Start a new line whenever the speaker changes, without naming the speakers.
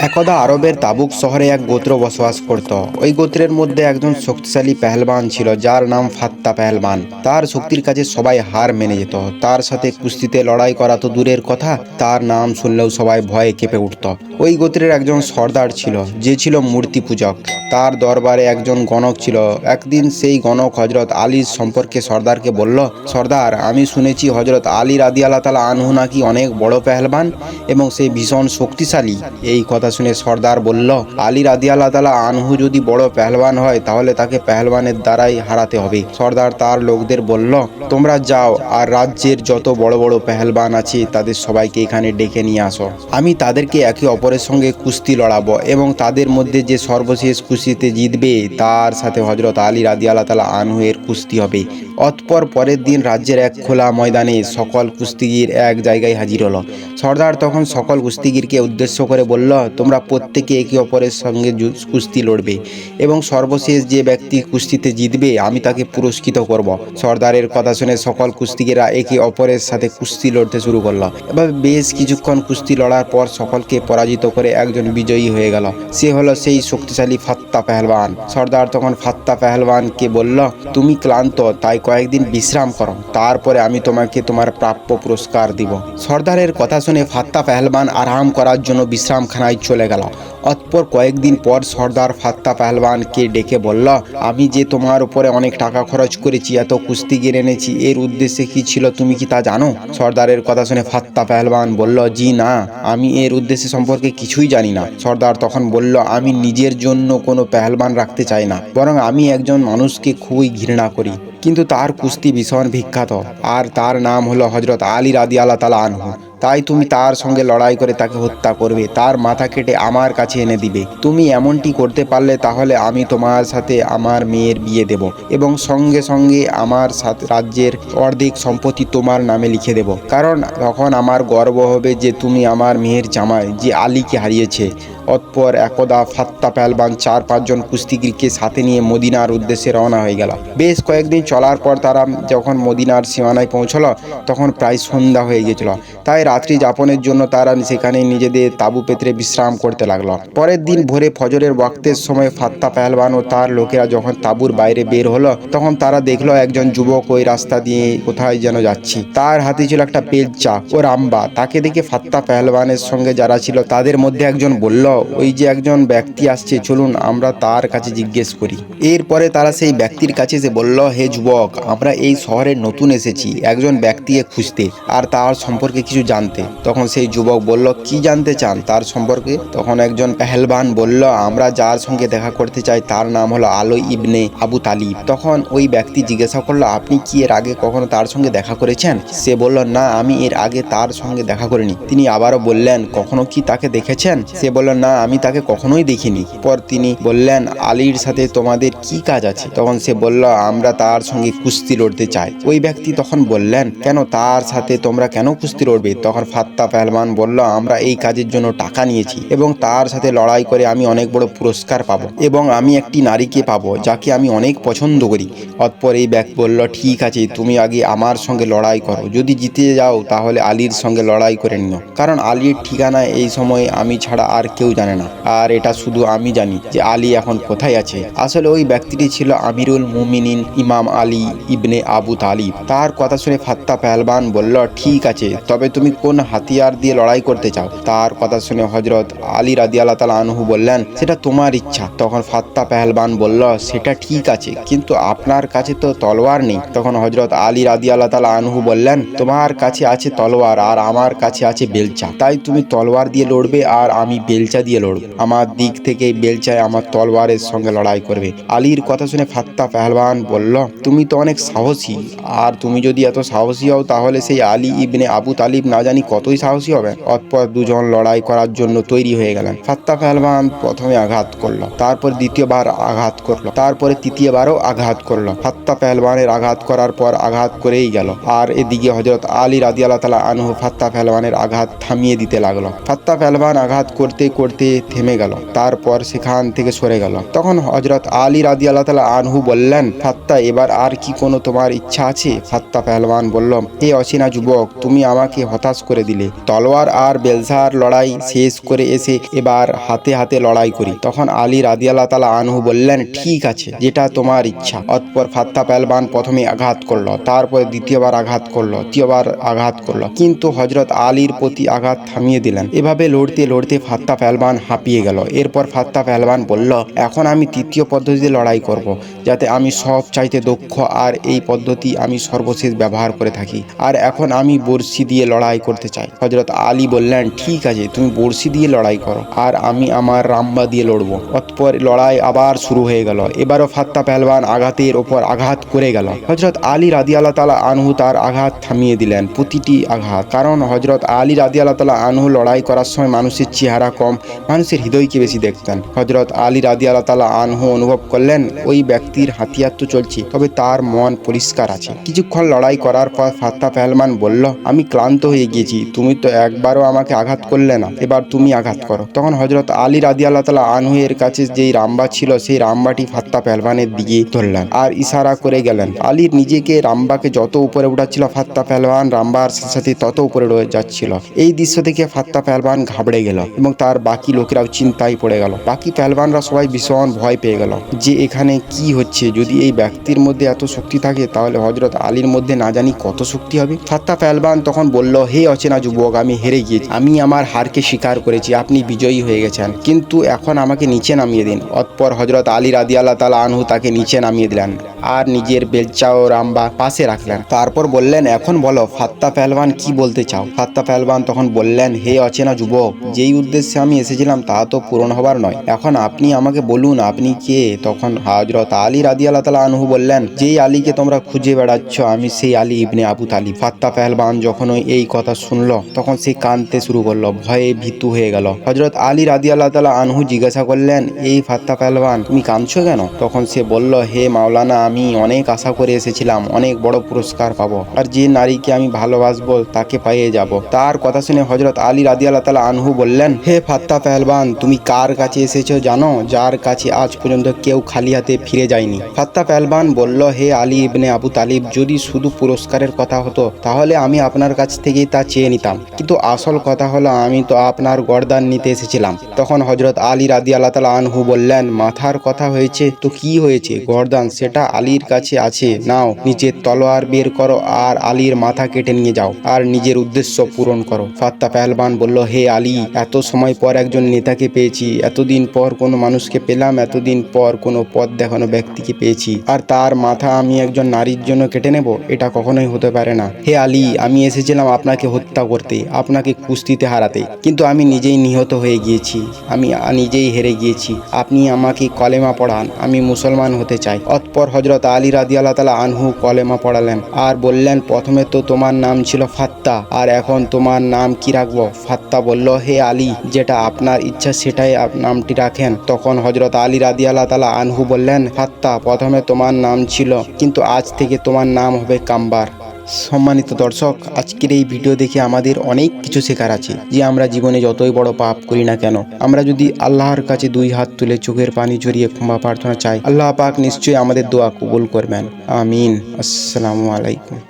একদা আরবের তাবুক শহরে এক গোত্র বসবাস করত। ওই গোত্রের মধ্যে একজন শক্তিশালী পেহেলবান ছিল যার নাম ফাত্তা পেহেলবান। তার শক্তির কাছে সবাই হার মেনে যেত। তার সাথে কুস্তিতে লড়াই করা তো দূরের কথা, তার নাম শুনলেও সবাই ভয়ে কেঁপে উঠত। ওই গোত্রের একজন সর্দার ছিল যে ছিল মূর্তি পূজক। তার দরবারে একজন গণক ছিল। একদিন সেই গণক হজরত আলীর সম্পর্কে সর্দারকে বলল, সর্দার, আমি শুনেছি হজরত আলী রাদিয়াল্লাহু তাআলা আনহু নাকি অনেক বড় পেহেলবান এবং সে ভীষণ শক্তিশালী। এই কথা শুনে সর্দার বলল, আলী রাদিয়াল্লাহু তাআলা আনহু যদি বড় পেহলবান হয় তাহলে তাকে পেহলবানের দ্বারাই হারাতে হবে। সর্দার তার লোকদের বলল, তোমরা যাও আর রাজ্যের যত বড় বড় পেহলবান আছে তাদের সবাইকে এখানে ডেকে নিয়ে আসো। আমি তাদেরকে একে অপরের সঙ্গে কুস্তি লড়াবো এবং তাদের মধ্যে যে সর্বশেষ কুস্তিতে জিতবে তার সাথে হজরত আলী রাদিয়াল্লাহু তাআলা আনহু এর কুস্তি হবে। অতঃপর পরের দিন রাজ্যের এক খোলা ময়দানে সকল কুস্তিগির এক জায়গায় হাজির হলো। সর্দার তখন সকল কুস্তিগিরকে উদ্দেশ্য করে বলল, তোমরা প্রত্যেকে একে অপরের সঙ্গে কুস্তি লড়বে এবং সর্বশেষ যে ব্যক্তি কুস্তিতে জিতবে আমি তাকে পুরস্কৃত করব। সর্দারের কথা শুনে সকল কুস্তিগিরা একে অপরের সাথে কুস্তি লড়তে শুরু করলো। এভাবে বেশ কিছুক্ষণ কুস্তি লড়ার পর সকলকে পরাজিত করে একজন বিজয়ী হয়ে গেল। সে হলো সেই শক্তিশালী ফাত্তা পেহলবান। সর্দার তখন ফাত্তা পেহলবানকে বলল, তুমি ক্লান্ত, তাই কয়েকদিন বিশ্রাম করো, তারপরে আমি তোমাকে তোমার প্রাপ্য পুরস্কার দিব। সর্দারের কথা শুনে ফাত্তা পেহলবান আরাম করার জন্য বিশ্রামখানায় চলে গেল। অতঃপর কয়েকদিন পর সর্দার ফাত্তা পেহলবানকে ডেকে বলল, আমি যে তোমার উপরে অনেক টাকা খরচ করেছি, এত কুস্তিগির এনেছি, এর উদ্দেশ্যে কি ছিল তুমি কি তা জানো? সর্দারের কথা শুনে ফাত্তা পেহলবান বলল, জি না, আমি এর উদ্দেশ্য সম্পর্কে কিছুই জানি না। সর্দার তখন বলল, আমি নিজের জন্য কোনো পেহলবান রাখতে চাই না, বরং আমি একজন মানুষকে খুবই ঘৃণা করি, কিন্তু তার কুস্তি ভীষণ বিখ্যাত আর তার নাম হলো হজরত আলী রাদিয়াল্লাহু তাআলা আনহু। তাই তুমি তার সঙ্গে লড়াই করে তাকে হত্যা করবে, তার মাথা কেটে আমার কাছে এনে দিবে। তুমি এমনটি করতে পারলে তাহলে আমি তোমার সাথে আমার মেয়ের বিয়ে দেব এবং সঙ্গে সঙ্গে আমার সাথে রাজ্যের অর্ধেক সম্পত্তি তোমার নামে লিখে দেব, কারণ তখন আমার গর্ব হবে যে তুমি আমার মেয়ের জামাই যে আলীকে হারিয়েছে। অতঃপর একদা ফাত্তা পেহলবান 4-5 জন কুস্তিগিরকে সাথে নিয়ে মদিনার উদ্দেশ্যে রওনা হয়ে গেল। বেশ কয়েকদিন চলার পর তারা যখন মদিনার সীমানায় পৌঁছলো তখন প্রায় সন্ধ্যা হয়ে গেছিল। তাই রাত্রি যাপনের জন্য তারা সেখানে নিজেদের তাঁবু পেতে বিশ্রাম করতে লাগলো। পরের দিন ভোরে ফজরের ওয়াক্তের সময় ফাত্তা পেহলবান ও তার লোকেরা যখন তাঁবুর বাইরে বের হলো তখন তারা দেখলো একজন যুবক ওই রাস্তা দিয়ে কোথায় যেন যাচ্ছে। তার হাতে ছিল একটা বেলচা ও রাম্বা। তাকে দেখে ফাত্তা পেহলবানের সঙ্গে যারা ছিল তাদের মধ্যে একজন বলল, ওই যে একজন ব্যক্তি আসছে, চলুন আমরা তার কাছে জিজ্ঞেস করি। এরপরে তারা সেই ব্যক্তির কাছে এসে বলল, হে যুবক, আমরা এই শহরে নতুন এসেছি একজন ব্যক্তিকে খুঁজতে আর তার সম্পর্কে কিছু জানতে। তখন সেই যুবক বলল, কি জানতে চান তার সম্পর্কে? তখন একজন পেহলবান বলল, আমরা যার সঙ্গে দেখা করতে চাই তার নাম হলো আলী ইবনে আবু তালিব। তখন ওই ব্যক্তি জিজ্ঞাসা করলো, আপনি কি এর আগে কখনো তার সঙ্গে দেখা করেছেন? সে বলল, না, আমি এর আগে তার সঙ্গে দেখা করিনি। তিনি আবারও বললেন, কখনো কি তাকে দেখেছেন? সে বলল, না, আমি তাকে কখনোই দেখিনি। পর তিনি বললেন, আলীর সাথে তোমাদের কি কাজ আছে? তখন সে বলল, আমরা তার সঙ্গে কুস্তি লড়তে চাই। ওই ব্যক্তি তখন বললেন, কেন, তার সাথে তোমরা কেন কুস্তি লড়বে? তখন ফাত্তা পেহলবান বলল, আমরা এই কাজের জন্য টাকা নিয়েছি এবং তার সাথে লড়াই করে আমি অনেক বড় পুরস্কার পাবো এবং আমি একটি নারীকে পাবো যাকে আমি অনেক পছন্দ করি। অতঃপর এই ব্যক্তি বলল, ঠিক আছে, তুমি আগে আমার সঙ্গে লড়াই করো, যদি জিতে যাও তাহলে আলীর সঙ্গে লড়াই করে নিও, কারণ আলীর ঠিকানা এই সময় আমি ছাড়া আর কেউ জানে না, আর এটা শুধু আমি জানি যে আলী এখন কোথায় আছে। আসলে ওই ব্যক্তিটি ছিল আমিরুল মুমিনিন ইমাম আলী ইবনে আবু তালিব। তার কথা শুনে ফাত্তা পেহলবান বলল, ঠিক আছে, তবে তুমি কোন হাতিয়ার দিয়ে লড়াই করতে চাও? তার কথা শুনে হজরত আলী রাদিয়াল্লাহু তাআলা আনহু বললেন, সেটা তোমার ইচ্ছা। তখন ফাত্তা পেহলবান বলল, সেটা ঠিক আছে, কিন্তু আপনার কাছে তো তলোয়ার নেই। তখন হজরত আলী রাদিয়াল্লাহু তাআলা আনহু বললেন, তোমার কাছে আছে তলোয়ার আর আমার কাছে আছে বেলচা, তাই তুমি তলোয়ার দিয়ে লড়বে আর আমি বেলচা দিয়ে লড়ব। আমার দিক থেকে বেলচায় আমার তলোয়ারের সঙ্গে লড়াই করবে। আলীর কথা শুনে ফাত্তা পেহলবান বলল, তুমি তো অনেক সাহসী, আর তুমি যদি এত সাহসী হও তাহলে সেই আলী ইবনে আবু তালিব না জানি কতই সাহসী হবে। অতঃপর দুজন লড়াই করার জন্য তৈরি হয়ে গেলেন। ফাত্তা পেহলবান প্রথমে আঘাত করলো, তারপর দ্বিতীয়বার আঘাত করলো, তারপরে তৃতীয়বারও আঘাত করলো। ফাত্তা পেহলবানের আঘাত করার পর আঘাত করেই গেল, আর এদিকে হজরত আলী রাদিয়াল্লাহু তাআলা আনহু ফাত্তা পেহলবানের আঘাত থামিয়ে দিতে লাগলো। ফাত্তা পেহলবান আঘাত করতে করতে লড়তে থেমে গেল, তারপর সেখান থেকে সরে গেল। তখন হযরত আলী রাদিয়াল্লাহু তাআলা আনহু বললেন, ফাত্তা এবার আর কি কোনো তোমার ইচ্ছা আছে? ফাত্তা পেহলওয়ান বলল, হে অচেনা যুবক, তুমি আমাকে হতাশ করে দিলে। তলোয়ার আর বেলসার লড়াই শেষ করে এসে এবার হাতে হাতে লড়াই করি। তখন আলী রাদিয়াল্লাহু তাআলা আনহু বললেন, ঠিক আছে, যেটা তোমার ইচ্ছা। অতঃপর ফাত্তা পেহলওয়ান প্রথমে আঘাত করলো, তারপর দ্বিতীয়বার আঘাত করলো, তৃতীয়বার আঘাত করলো, কিন্তু হযরত আলীর প্রতি আঘাত থামিয়ে দিলেন। এভাবে লড়তে লড়তে ফাত্তা পেহলওয়ান হাঁপিয়ে গেল। এরপর ফাত্তা পেহলওয়ান বলল, এখন আমি তৃতীয় পদ্ধতিতে লড়াই করব, যাতে আমি সব চাইতে দক্ষ, আর এই পদ্ধতি আমি সর্বশেষ ব্যবহার করে থাকি। আর এখন আমি বর্শি দিয়ে লড়াই করতে চাই। হযরত আলী বললেন, ঠিক আছে, তুমি বর্শি দিয়ে লড়াই করো, আর আমি আমার রাম্বা দিয়ে লড়বো। অতঃপর লড়াই আবার শুরু হয়ে গেল। এবারও ফাত্তা পেহলওয়ান আঘাতের ওপর আঘাত করে গেল। হযরত আলী রাদিয়াল্লাহু তাআলা আনহু তার আঘাত থামিয়ে দিলেন, প্রতিটি আঘাত। কারণ হযরত আলী রাদিয়াল্লাহু তাআলা আনহু লড়াই করার সময় মানুষের চেহারা কম, মানুষের হৃদয়কে বেশি দেখতেন। হযরত আলী রাদিয়াল্লাহু তাআলা আনহু অনুভব করলেন, ওই ব্যক্তির হাতিয়ার তো চলছে, তবে তার মন পরিষ্কার আছে। কিছুক্ষণ লড়াই করার পর ফাত্তা পেহলওয়ান বলল, আমি ক্লান্ত হয়ে গিয়েছি, তুমি তো একবারও আমাকে আঘাত করলে না, এবার তুমি আঘাত করো। তখন হযরত আলী রাদিয়াল্লাহু তাআলা আনহু এর কাছে যেই রাম্বা ছিল, সেই রাম্বাটি ফাত্তা পেহলওয়ানের দিকে ধরলেন আর ইশারা করে গেলেন। আলীর নিজেকে রাম্বাকে যত উপরে উঠাচ্ছিল, ফাত্তা পেহলওয়ান রাম্বার সাথে তত উপরে যাচ্ছিল। এই দৃশ্য দেখে ফাত্তা পেহলওয়ান ঘাবড়ে গেল এবং তার বাকি লোকেরাও চিন্তায় পড়ে গেল। বাকি পেহলওয়ানরা সবাই ভীষণ ভয় পেয়ে গেল যে এখানে কি হচ্ছে। যদি এই ব্যক্তির মধ্যে এত শক্তি থাকে, তাহলে হযরত আলীর মধ্যে না জানি কত শক্তি হবে। ফাত্তা পেহলওয়ান তখন বলল, হে অচেনা যুবক, আমি হেরে গিয়েছি, আমি আমার হারকে স্বীকার করেছি, আপনি বিজয়ী হয়ে গেছেন, কিন্তু এখন আমাকে নিচে নামিয়ে দিন। অতঃপর হযরত আলী রাদিয়াল্লাহু তাআলা আনহু তাকে নিচে নামিয়ে দিলেন আর নিজের বেলচা ও রাম্বা পাশে রাখলেন। তারপর বললেন, এখন বলো ফাত্তা পেহলওয়ান, কি বলতে চাও? ফাত্তা পেহলওয়ান তখন বললেন, হে অচেনা যুবক, যেই উদ্দেশ্যে আমি এসেছিলাম তা তো পূরণ হবার নয়, এখন আপনি আমাকে বলুন আপনি কে? তখন হযরত আলী রাদিয়াল্লাহু তাআলা আনহু বললেন, যেই আলীকে তোমরা খুঁজে বেড়াচ্ছ, আমি সেই আলী ইবনে আবু তালিব। ফাত্তা পেহলওয়ান যখন এই কথা শুনল, তখন সে কাঁদতে শুরু করলো, ভয়ে ভীতু হয়ে গেল। হযরত আলী রাদিয়াল্লাহু তাআলা আনহু জিজ্ঞাসা করলেন, এই ফাত্তা পেহলওয়ান, তুমি কাঁদছো কেন? তখন সে বলল, হে মাওলানা, আমি অনেক আশা করে এসেছিলাম, অনেক বড় পুরস্কার পাবো, আর যে নারীকে আমি ভালোবাসবো তাকে পেয়ে যাব। তার কথা শুনে হযরত আলী রাদিয়াল্লাহু তাআলা আনহু বললেন, হে ফাত্তা পেহলওয়ান, তুমি কার কাছে এসেছো জানো? যার কাছে আজ পর্যন্ত কেউ খালি হাতে ফিরে যায়নি। ফাত্তা পেহলওয়ান বলল, হে আলী ইবনে আবু তালিব, যদি শুধু পুরস্কারের কথা হতো, তাহলে আমি আপনার কাছ থেকেই তা চেয়ে নিতাম, কিন্তু আসল কথা হলো আমি তো আপনার গর্দান নিতে এসেছিলাম। তখন হযরত আলী রাদিয়াল্লাহু তাআলা আনহু বললেন, মাথার কথা হয়েছে তো কি হয়েছে, গর্দান সেটা আলীর কাছে আছে, নাও, নিজের তলোয়ার বের করো আর আলীর মাথা কেটে নিয়ে যাও আর নিজের উদ্দেশ্য পূরণ করো। ফাত্তা পেহলওয়ান বলল, হে আলী, এত সময় পর একজন নেতাকে পেয়েছি, এতদিন পর কোনো মানুষকে পেলাম, এতদিন পর কোনো পথ দেখানো ব্যক্তিকে পেয়েছি, আর তার মাথা আমি একজন নারীর জন্য কেটে নেব? এটা কখনোই হতে পারে না। হে আলী, আমি এসেছিলাম আপনাকে হত্যা করতে, আপনাকে কুস্তিতে হারাতে, কিন্তু আমি নিজেই নিহত হয়ে গিয়েছি, আমি নিজেই হেরে গিয়েছি। আপনি আমাকে কলেমা পড়ান, আমি মুসলমান হতে চাই। অতঃপর হযরত আলী রাদিয়াল্লাহু তাআলা আনহু কলেমা পড়ালেন আর বললেন, প্রথমে তো তোমার নাম ছিল ফাত্তা, আর এখন তোমার নাম কি রাখবো? ফাত্তা বলল, হে আলী, যেটা আপনার ইচ্ছা সেটাই নামটি রাখেন। তখন হযরত আলী রাদিয়াল্লাহু তাআলা আনহু বললেন, ফাত্তা, প্রথমে তোমার নাম ছিল, কিন্তু আজ থেকে তোমার নাম হবে কাম্বার। সম্মানিত দর্শক, আজকের এই ভিডিও দেখে আমাদের অনেক কিছু শেখার আছে, যে আমরা জীবনে যতই বড় পাপ করি না কেন, আমরা যদি আল্লাহর কাছে দুই হাত তুলে চোখের পানি ঝরিয়ে ক্ষমা প্রার্থনা চাই, আল্লাহ পাক নিশ্চয়ই আমাদের দোয়া কবুল করবেন। আমিন। আসসালামু আলাইকুম।